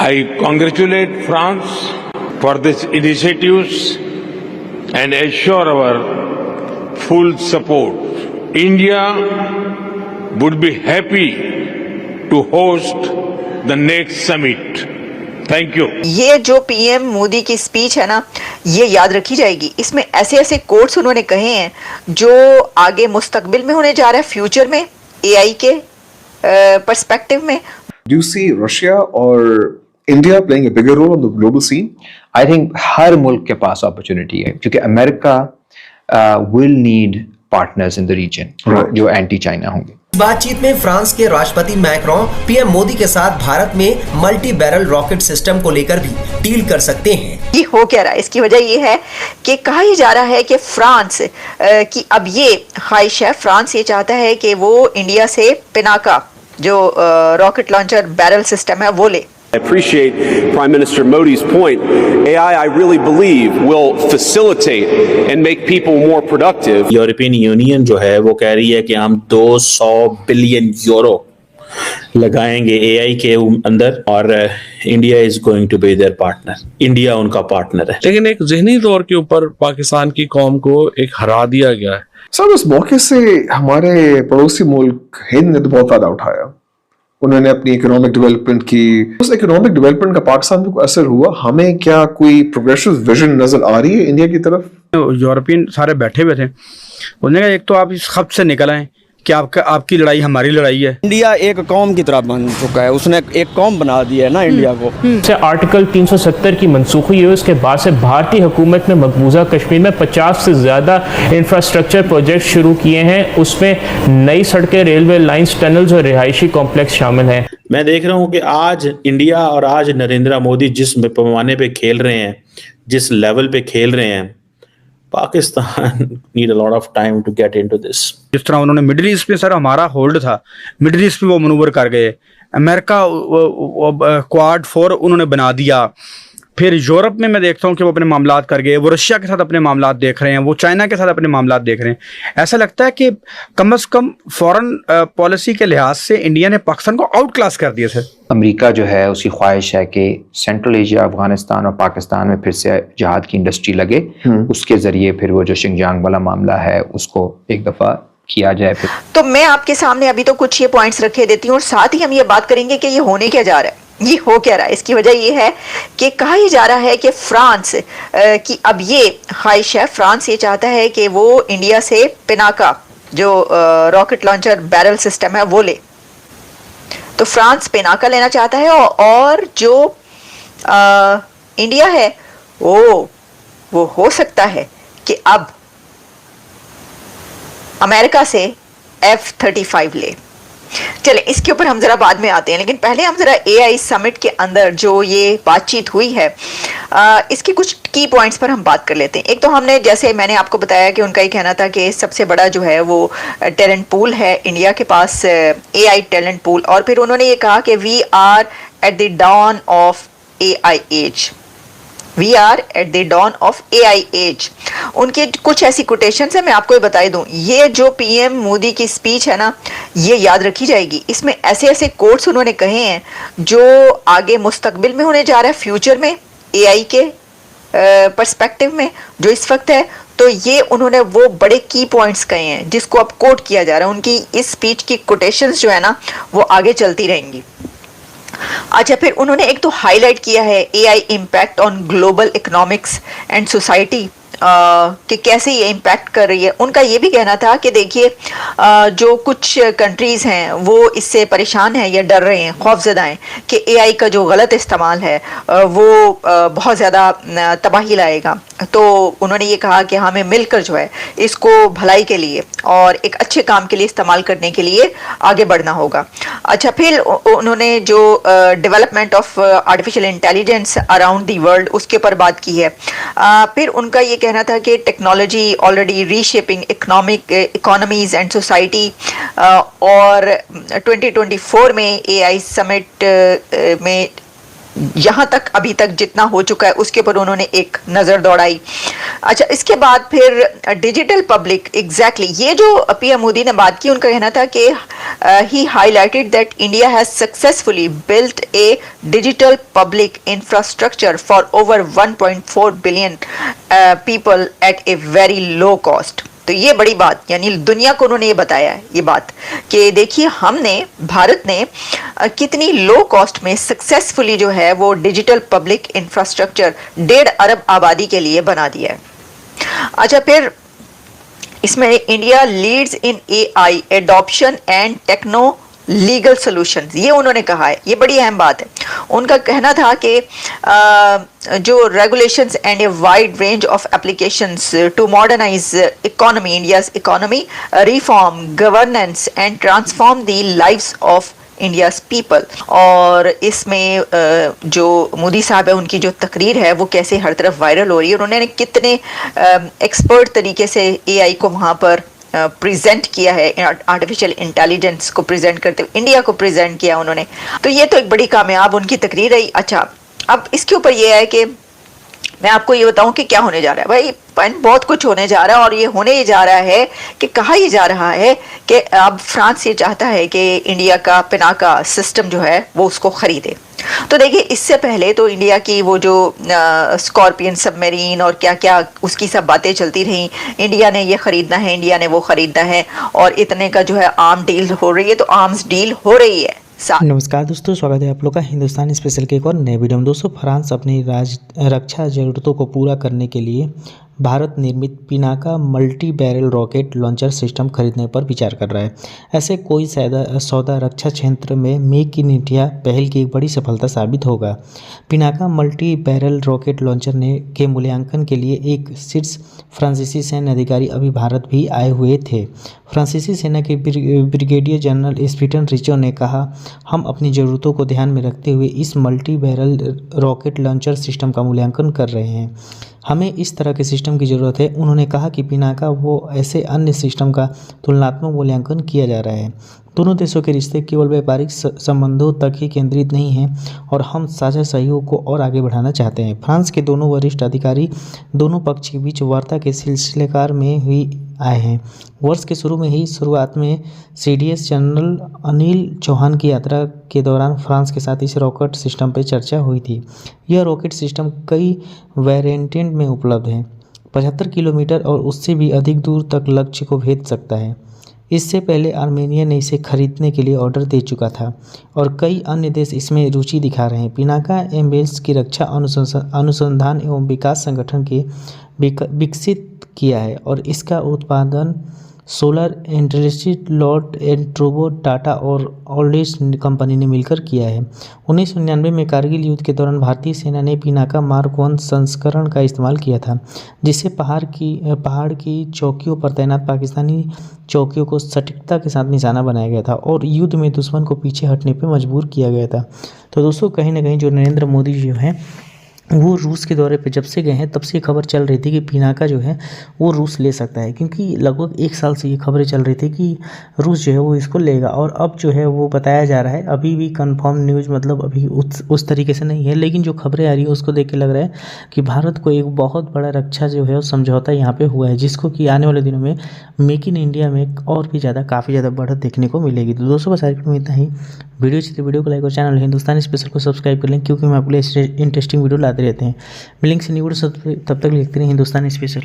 I congratulate France for these initiatives and assure our full support. India would be happy to host the next summit. Thank you. ये जो PM Modi की speech है ना, ये याद रखी जाएगी। इसमें ऐसे ऐसे कोट्स उन्होंने कहे हैं जो आगे मुस्तकबिल में होने जा रहा है, फ्यूचर में एआई के पर्सपेक्टिव में। Do you see Russia or India playing a bigger role on the global scene? I think हर मुल्क के पास अपॉर्चुनिटी है, क्योंकि America will need partners in the region जो एंटी चाइना होंगे। बातचीत में फ्रांस के राष्ट्रपति मैक्रोन पीएम मोदी के साथ भारत में मल्टी बैरल रॉकेट सिस्टम को लेकर भी डील कर सकते हैं। ये हो क्या रहा है, इसकी वजह ये है कि कहा ही जा रहा है कि फ्रांस की अब ये ख्वाहिश है, फ्रांस ये चाहता है कि वो इंडिया से पिनाका जो रॉकेट लॉन्चर बैरल सिस्टम है वो ले। I appreciate Prime Minister Modi's point. AI, I really believe, will facilitate and make people more productive. European union जो है वो कह रही है कि हम 200 बिलियन यूरो लगाएंगे एआई के अंदर और India is going to be their partner. India उनका पार्टनर है। लेकिन एक ज़हनी तौर के ऊपर पाकिस्तान की कौम को एक हरा दिया गया है। सर, उस मौके से हमारे पड़ोसी मुल्क हिंद ने तो बहुत फायदा उठाया। उन्होंने अपनी इकोनॉमिक डेवलपमेंट की, उस इकोनॉमिक डेवलपमेंट का पाकिस्तान पे असर हुआ। हमें क्या कोई प्रोग्रेसिव विजन नजर आ रही है इंडिया की तरफ? यूरोपियन सारे बैठे हुए थे, उन्होंने कहा एक तो आप इस खत से निकल आए कि आपकी लड़ाई हमारी लड़ाई है। इंडिया एक कौम की तरह बन चुका है, उसने एक कौम बना दिया है ना इंडिया को। से आर्टिकल 370 की मनसूखी हुई, उसके बाद से भारतीय हुकूमत ने मकबूजा कश्मीर में 50 से ज़्यादा इंफ्रास्ट्रक्चर प्रोजेक्ट शुरू किए हैं। उसमें नई सड़कें, रेलवे लाइंस, टनल्स और रिहायशी कॉम्प्लेक्स शामिल हैं। मैं देख रहा हूँ कि आज इंडिया और आज नरेंद्र मोदी जिस पैमाने पे खेल रहे हैं, जिस लेवल पे खेल रहे हैं, Pakistan need a lot of time to get into this. जिस तरह उन्होंने मिडिल ईस्ट में, सर हमारा होल्ड था, मिडिल ईस्ट में वो मनूवर कर गए। अमेरिका क्वाड 4 उन्होंने बना दिया। फिर यूरोप में मैं देखता हूँ कि वो अपने मामलात कर गए, वो रशिया के साथ अपने मामलात देख रहे हैं, वो चाइना के साथ अपने मामलात देख रहे हैं। ऐसा लगता है कि कम से कम फॉरेन पॉलिसी के लिहाज से इंडिया ने पाकिस्तान को आउट क्लास कर दिया। सर अमेरिका जो है उसकी ख्वाहिश है कि सेंट्रल एशिया, अफगानिस्तान और पाकिस्तान में फिर से जहाद की इंडस्ट्री लगे, उसके जरिए फिर वो जो शिंगजांग वाला मामला है उसको एक दफ़ा किया जाए। फिर तो मैं आपके सामने अभी तो कुछ ये पॉइंट्स रखे देती हूँ और साथ ही हम ये बात करेंगे कि ये होने क्या जा रहा है, ये हो क्या रहा है। इसकी वजह ये है कि कहा ही जा रहा है कि फ्रांस की अब ये ख्वाहिश है, फ्रांस ये चाहता है कि वो इंडिया से पिनाका जो रॉकेट लॉन्चर बैरल सिस्टम है वो ले। तो फ्रांस पिनाका लेना चाहता है और जो इंडिया है वो हो सकता है कि अब अमेरिका से F-35 ले। चले इसके ऊपर हम जरा बाद में आते हैं, लेकिन पहले हम जरा एआई समिट के अंदर जो ये बातचीत हुई है इसके कुछ की पॉइंट्स पर हम बात कर लेते हैं। एक तो हमने, जैसे मैंने आपको बताया कि उनका ये कहना था कि सबसे बड़ा जो है वो टैलेंट पूल है इंडिया के पास, एआई टैलेंट पूल। और फिर उन्होंने ये कहा कि we are at the dawn of AI age, we are at the dawn of AI age. उनके कुछ ऐसी कोटेशंस है, मैं आपको ये बता दूं। ये जो पीएम मोदी की स्पीच है ना, ये याद रखी जाएगी। इसमें ऐसे ऐसे कोट्स उन्होंने कहे हैं जो आगे मुस्तकबिल में होने जा रहा है, फ्यूचर में एआई के पर्सपेक्टिव में जो इस वक्त है। तो ये उन्होंने वो बड़े की पॉइंट्स कहे हैं जिसको अब कोट किया जा रहा है। उनकी इस स्पीच की कोटेशंस जो है ना वो आगे चलती रहेंगी। अच्छा, फिर उन्होंने एक तो हाईलाइट किया है AI impact on global economics and society, कि कैसे ये इम्पैक्ट कर रही है। उनका ये भी कहना था कि देखिए जो कुछ कंट्रीज़ हैं वो इससे परेशान हैं या डर रहे हैं, खौफजदा हैं कि एआई का जो गलत इस्तेमाल है वो बहुत ज़्यादा तबाही लाएगा। तो उन्होंने ये कहा कि हमें मिलकर जो है इसको भलाई के लिए और एक अच्छे काम के लिए इस्तेमाल करने के लिए आगे बढ़ना होगा। अच्छा, फिर उन्होंने जो development of artificial intelligence around the world उसके ऊपर बात की है। फिर उनका ये कहना था कि technology already reshaping economies and society, और 2024 में एआई समिट में यहाँ तक अभी तक जितना हो चुका है उसके ऊपर उन्होंने एक नज़र दौड़ाई। अच्छा, इसके बाद फिर डिजिटल पब्लिक, एग्जैक्टली ये जो पीएम मोदी ने बात की, उनका कहना था कि he highlighted that India has successfully built a digital public infrastructure for over 1.4 billion people at a very low cost. तो ये बड़ी बात, यानी दुनिया को उन्होंने ये बताया है ये बात कि देखिए हमने, भारत ने कितनी लो कॉस्ट में सक्सेसफुली जो है वो डिजिटल पब्लिक इंफ्रास्ट्रक्चर 1.5 अरब आबादी के लिए बना दिया है। अच्छा, फिर इसमें India leads in AI adoption and techno legal solution, ये उन्होंने कहा है, ये बड़ी अहम बात है। उनका कहना था कि जो regulations and a wide range of applications to modernise economy, India's economy, reform governance and transform the lives of India's people. और इसमें जो मोदी साहब है उनकी जो तकरीर है वो कैसे हर तरफ वायरल हो रही है, उन्होंने कितने एक्सपर्ट तरीके से एआई को वहाँ पर प्रेजेंट किया है, आर्टिफिशियल इंटेलिजेंस को प्रेजेंट करते हुए इंडिया को प्रेजेंट किया उन्होंने, तो ये तो एक बड़ी कामयाब उनकी तकरीर रही। अच्छा, अब इसके ऊपर ये है कि मैं आपको ये बताऊं कि क्या होने जा रहा है। भाई बहुत कुछ होने जा रहा है, और ये होने ही जा रहा है कि कहा ही जा रहा है कि अब फ्रांस ये चाहता है कि इंडिया का पिनाका सिस्टम जो है वो उसको खरीदे। तो देखिए, इससे पहले तो इंडिया की वो जो स्कॉर्पियन सबमरीन और क्या क्या उसकी सब बातें चलती रहीं, इंडिया ने ये खरीदना है, इंडिया ने वो खरीदना है, और इतने का जो है आर्म डील हो रही है, तो आर्म्स डील हो रही है। नमस्कार दोस्तों, स्वागत है आप लोग का हिंदुस्तान स्पेशल के एक और नए वीडियो में। दोस्तों, फ्रांस अपनी रक्षा जरूरतों को पूरा करने के लिए भारत निर्मित Pinaka multi barrel rocket launcher system खरीदने पर विचार कर रहा है। ऐसे कोई सौदा रक्षा क्षेत्र में मेक इन इंडिया पहल की एक बड़ी सफलता साबित होगा। Pinaka multi barrel rocket launcher के मूल्यांकन के लिए एक शीर्ष फ्रांसीसी सैन्य अधिकारी अभी भारत भी आए हुए थे। फ्रांसीसी सेना के ब्रिगेडियर जनरल स्टीफन रिचो ने कहा, हम अपनी ज़रूरतों को ध्यान में रखते हुए इस multi barrel rocket launcher system का मूल्यांकन कर रहे हैं। हमें इस तरह के सिस्टम की ज़रूरत है। उन्होंने कहा कि पिनाका वो ऐसे अन्य सिस्टम का तुलनात्मक मूल्यांकन किया जा रहा है। दोनों देशों के रिश्ते केवल व्यापारिक संबंधों तक ही केंद्रित नहीं हैं और हम साझा सहयोग को और आगे बढ़ाना चाहते हैं। फ्रांस के दोनों वरिष्ठ अधिकारी दोनों पक्ष के बीच वार्ता के सिलसिलेकार में ही आए हैं। वर्ष के शुरुआत में सीडीएस जनरल अनिल चौहान की यात्रा के दौरान फ्रांस के साथ इस रॉकेट सिस्टम पर चर्चा हुई थी। यह रॉकेट सिस्टम कई वेरिएंट में उपलब्ध है, 75 किलोमीटर और उससे भी अधिक दूर तक लक्ष्य को भेद सकता है। इससे पहले आर्मेनिया ने इसे खरीदने के लिए ऑर्डर दे चुका था और कई अन्य देश इसमें रुचि दिखा रहे हैं। पिनाका एम्बेल्स की रक्षा अनुसंधान एवं विकास संगठन के विकसित किया है और इसका उत्पादन सोलर इंडस्ट्रीज, लॉर्ड एंड ट्रूबो, टाटा और ऑल्डिस कंपनी ने मिलकर किया है। 1999 में कारगिल युद्ध के दौरान भारतीय सेना ने पिनाका मार्क 1 संस्करण का इस्तेमाल किया था, जिससे पहाड़ की चौकियों पर तैनात पाकिस्तानी चौकियों को सटीकता के साथ निशाना बनाया गया था और युद्ध में दुश्मन को पीछे हटने पर मजबूर किया गया था। तो दोस्तों, कहीं ना कहीं जो नरेंद्र मोदी जी हैं वो रूस के दौरे पे जब से गए हैं तब से खबर चल रही थी कि पिनाका जो है वो रूस ले सकता है, क्योंकि लगभग 1 साल से ये खबरें चल रही थी कि रूस जो है वो इसको लेगा। और अब जो है वो बताया जा रहा है, अभी भी कंफर्म न्यूज़ मतलब अभी उस तरीके से नहीं है, लेकिन जो खबरें आ रही है उसको देख के लग रहा है कि भारत को एक बहुत बड़ा रक्षा जो है वो समझौता यहाँ पर हुआ है, जिसको कि आने वाले दिनों में मेक इन इंडिया में और भी काफ़ी ज़्यादा बढ़त देखने को मिलेगी। तो दोस्तों, बस आर्टिकल में इतना ही। वीडियो अच्छी तो वीडियो को लाइक और चैनल हिंदुस्तान स्पेशल को सब्सक्राइब कर लें, क्योंकि मैं आपके लिए इंटरेस्टिंग वीडियो लाते रहते हैं। मिलेंगे से न्यू वीडियो, तब तक लिखते रहिए हिंदुस्तान स्पेशल।